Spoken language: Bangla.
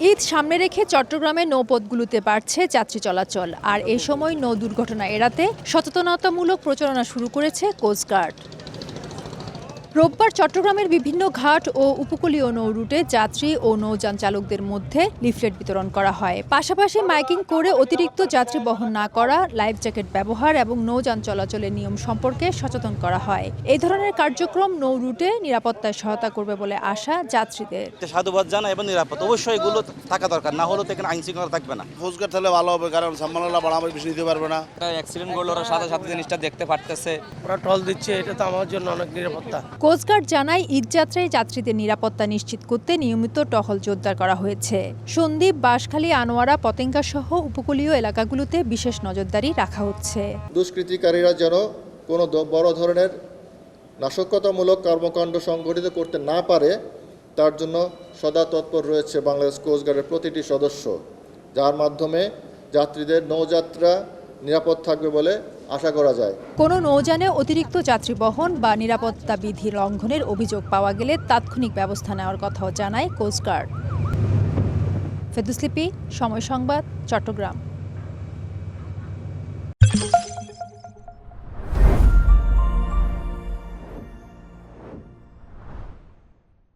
ঈদ সামনে রেখে চট্টগ্রামের নৌপথগুলোতে বাড়ছে যাত্রী চলাচল, আর এই সময় নৌ দুর্ঘটনা এড়াতে সচেতনতামূলক প্রচারণা শুরু করেছে কোস্টগার্ড। রোববার চট্টগ্রামের বিভিন্ন ঘাট ও উপকূলীয় নৌ রুটে যাত্রী ও নৌযান চালকদের মধ্যে লিফলেট বিতরণ করা হয়। পাশাপাশি মাইকিং করে অতিরিক্ত যাত্রী বহন না করা, লাইফ জ্যাকেট ব্যবহার এবং নৌযান চলাচলের নিয়ম সম্পর্কে সচেতন করা হয়। এই ধরনের কার্যক্রম নৌ রুটে নিরাপত্তায় সহায়তা করবে বলে আশা যাত্রীদের। সাধুবাদ জানা এবং নিরাপদ অবশ্যই এগুলো থাকা দরকার, না হলে তো এখানে আইন শৃঙ্খলা থাকবে না। কোস্টগার্ড তাহলে ভালো হবে, কারণ সম্মাননা বাড়াবার বেশি নিতে পারবে না। অ্যাক্সিডেন্ট করলে ওরা সাথে সাথে জিনিসটা দেখতে পারতেছে, ওরা টল দিচ্ছে, এটা তো আমার জন্য অনেক নিরাপত্তা। কোস্টগার্ড জানায় ঈদযাত্রায় যাত্রীদের নিরাপত্তা নিশ্চিত করতে নিয়মিত টহল জোরদার করা হয়েছে। সন্দ্বীপ, বাঁশখালী, আনোয়ারা, পতেঙ্গা সহ উপকূলীয় এলাকাগুলোতে বিশেষ নজরদারি রাখা হচ্ছে। দুষ্কৃতিকারীরা যেন কোনো বড় ধরনের নাশকতামূলক কর্মকাণ্ড সংঘটিত করতে না পারে, তার জন্য সদা তৎপর রয়েছে বাংলাদেশ কোস্টগার্ডের প্রতিটি সদস্য, যার মাধ্যমে যাত্রীদের নৌযাত্রা নিরাপদ থাকবে বলে আশা করা যায়। কোনো নৌযানে অতিরিক্ত যাত্রী বহন বা নিরাপত্তা বিধি লঙ্ঘনের অভিযোগ পাওয়া গেলে তাৎক্ষণিক ব্যবস্থা নেওয়ার কথাও জানায় কোস্টগার্ড। ফেরদৌস লিপি, সময় সংবাদ, চট্টগ্রাম।